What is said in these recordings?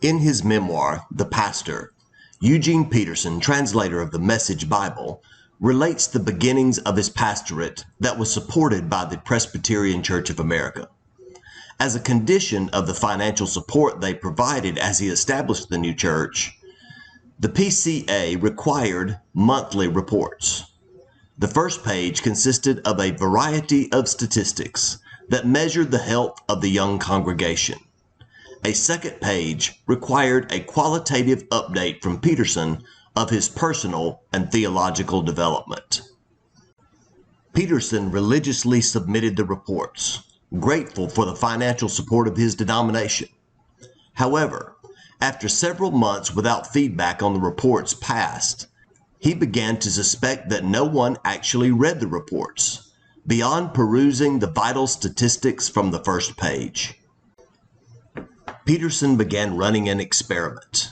In his memoir, The Pastor, Eugene Peterson, translator of the Message Bible, relates the beginnings of his pastorate that was supported by the Presbyterian Church of America. As a condition of the financial support they provided as he established the new church, the PCA required monthly reports. The first page consisted of a variety of statistics that measured the health of the young congregation. A second page required a qualitative update from Peterson of his personal and theological development. Peterson religiously submitted the reports, grateful for the financial support of his denomination. However, after several months without feedback on the reports passed, he began to suspect that no one actually read the reports, beyond perusing the vital statistics from the first page. Peterson began running an experiment.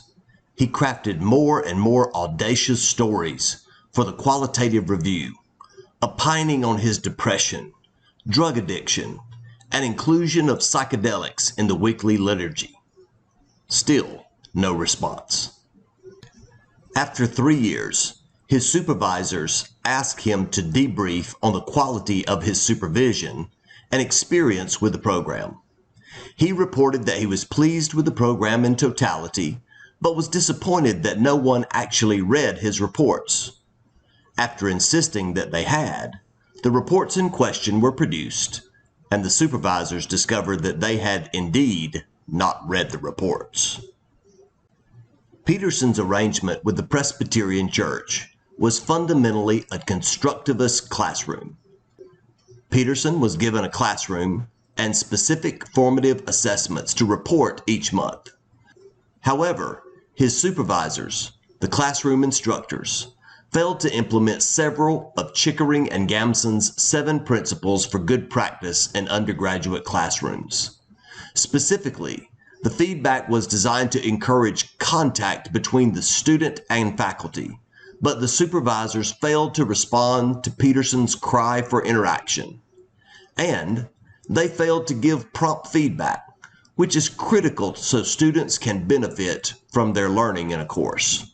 He crafted more and more audacious stories for the qualitative review, opining on his depression, drug addiction, and inclusion of psychedelics in the weekly liturgy. Still, no response. After 3 years, his supervisors asked him to debrief on the quality of his supervision and experience with the program. He reported that he was pleased with the program in totality, but was disappointed that no one actually read his reports. After insisting that they had, the reports in question were produced, and the supervisors discovered that they had indeed not read the reports. Peterson's arrangement with the Presbyterian Church was fundamentally a constructivist classroom. Peterson was given a classroom and specific formative assessments to report each month. However, his supervisors, the classroom instructors, failed to implement several of Chickering and Gamson's 7 principles for good practice in undergraduate classrooms. Specifically, the feedback was designed to encourage contact between the student and faculty, but the supervisors failed to respond to Peterson's cry for interaction. And they failed to give prompt feedback, which is critical so students can benefit from their learning in a course.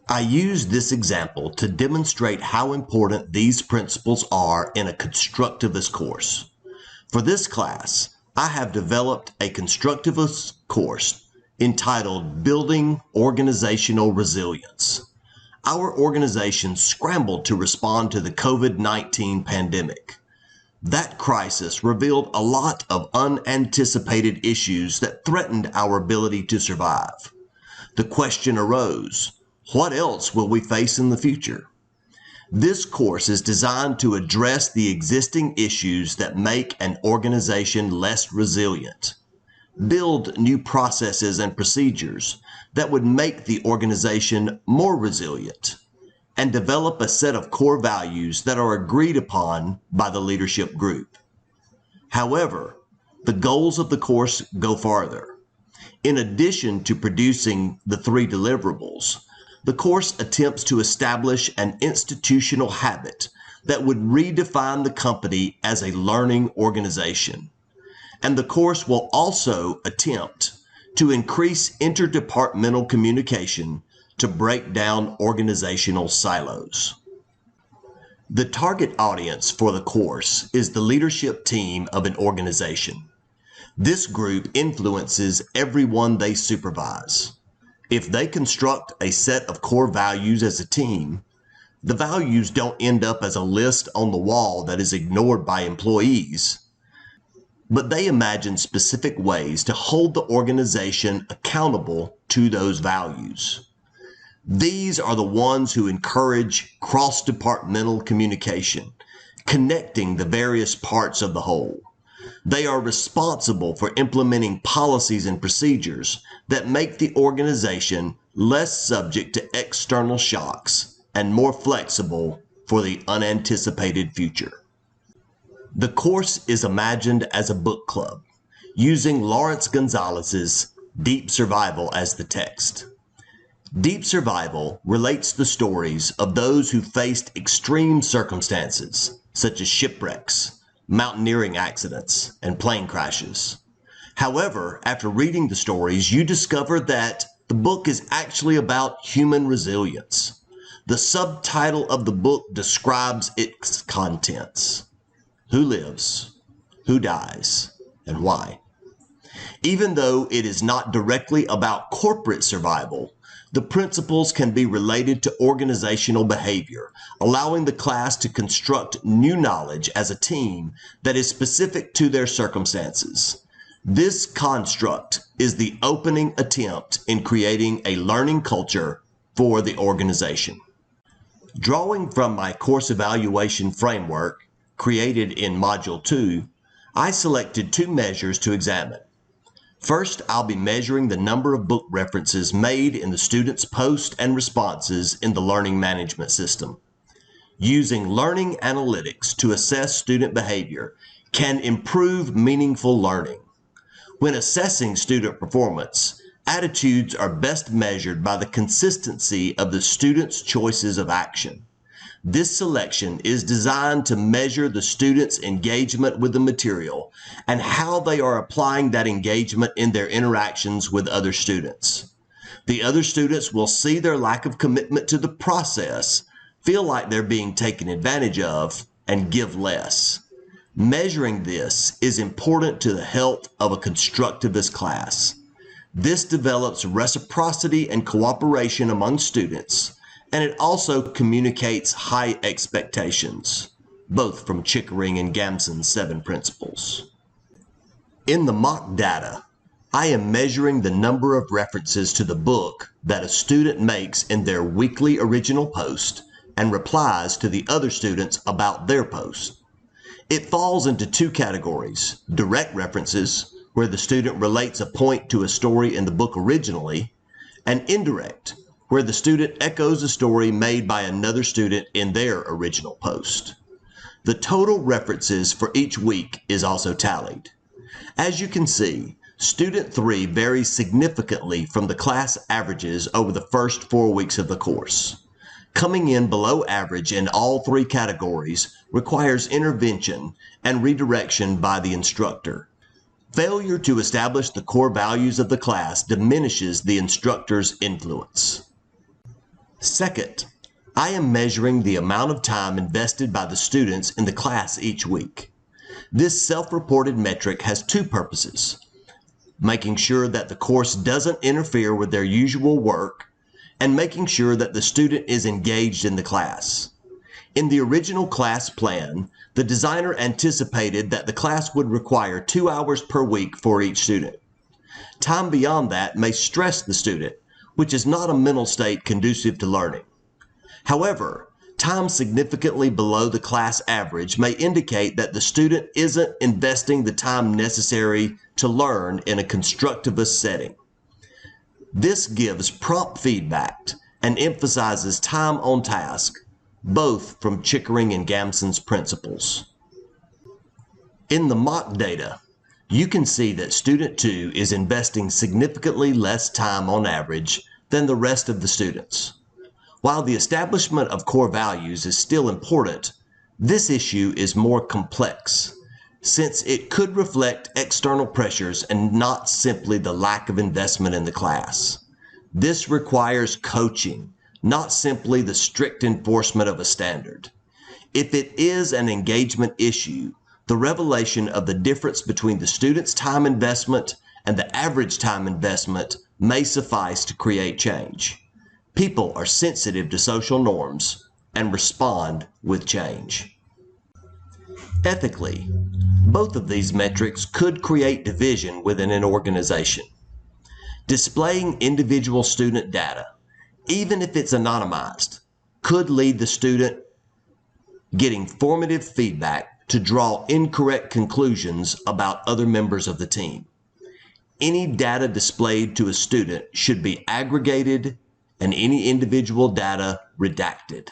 I use this example to demonstrate how important these principles are in a constructivist course. For this class, I have developed a constructivist course entitled Building Organizational Resilience. Our organization scrambled to respond to the COVID-19 pandemic. That crisis revealed a lot of unanticipated issues that threatened our ability to survive. The question arose, what else will we face in the future? This course is designed to address the existing issues that make an organization less resilient, build new processes and procedures that would make the organization more resilient, and develop a set of core values that are agreed upon by the leadership group. However, the goals of the course go farther. In addition to producing the 3 deliverables, the course attempts to establish an institutional habit that would redefine the company as a learning organization. And the course will also attempt to increase interdepartmental communication to break down organizational silos. The target audience for the course is the leadership team of an organization. This group influences everyone they supervise. If they construct a set of core values as a team, the values don't end up as a list on the wall that is ignored by employees, but they imagine specific ways to hold the organization accountable to those values. These are the ones who encourage cross-departmental communication, connecting the various parts of the whole. They are responsible for implementing policies and procedures that make the organization less subject to external shocks and more flexible for the unanticipated future. The course is imagined as a book club, using Lawrence Gonzalez's Deep Survival as the text. Deep Survival relates the stories of those who faced extreme circumstances, such as shipwrecks, mountaineering accidents, and plane crashes. However, after reading the stories, you discover that the book is actually about human resilience. The subtitle of the book describes its contents: who lives, who dies, and why. Even though it is not directly about corporate survival, the principles can be related to organizational behavior, allowing the class to construct new knowledge as a team that is specific to their circumstances. This construct is the opening attempt in creating a learning culture for the organization. Drawing from my course evaluation framework created in Module 2, I selected 2 measures to examine. First, I'll be measuring the number of book references made in the students' posts and responses in the learning management system. Using learning analytics to assess student behavior can improve meaningful learning. When assessing student performance, attitudes are best measured by the consistency of the students' choices of action. This selection is designed to measure the students' engagement with the material and how they are applying that engagement in their interactions with other students. The other students will see their lack of commitment to the process, feel like they're being taken advantage of, and give less. Measuring this is important to the health of a constructivist class. This develops reciprocity and cooperation among students, and it also communicates high expectations, both from Chickering and Gamson's 7 principles. In the mock data, I am measuring the number of references to the book that a student makes in their weekly original post and replies to the other students about their post. It falls into 2 categories: direct references, where the student relates a point to a story in the book originally, and indirect, where the student echoes a story made by another student in their original post. The total references for each week is also tallied. As you can see, Student 3 varies significantly from the class averages over the first 4 weeks of the course. Coming in below average in all 3 categories requires intervention and redirection by the instructor. Failure to establish the core values of the class diminishes the instructor's influence. Second, I am measuring the amount of time invested by the students in the class each week. This self-reported metric has 2 purposes: making sure that the course doesn't interfere with their usual work, and making sure that the student is engaged in the class. In the original class plan, the designer anticipated that the class would require 2 hours per week for each student. Time beyond that may stress the student, which is not a mental state conducive to learning. However, time significantly below the class average may indicate that the student isn't investing the time necessary to learn in a constructivist setting. This gives prompt feedback and emphasizes time on task, both from Chickering and Gamson's principles. In the mock data, you can see that Student 2 is investing significantly less time on average than the rest of the students. While the establishment of core values is still important, this issue is more complex, since it could reflect external pressures and not simply the lack of investment in the class. This requires coaching, not simply the strict enforcement of a standard. If it is an engagement issue, the revelation of the difference between the student's time investment and the average time investment may suffice to create change. People are sensitive to social norms and respond with change. Ethically, both of these metrics could create division within an organization. Displaying individual student data, even if it's anonymized, could lead the student getting formative feedback to draw incorrect conclusions about other members of the team. Any data displayed to a student should be aggregated and any individual data redacted.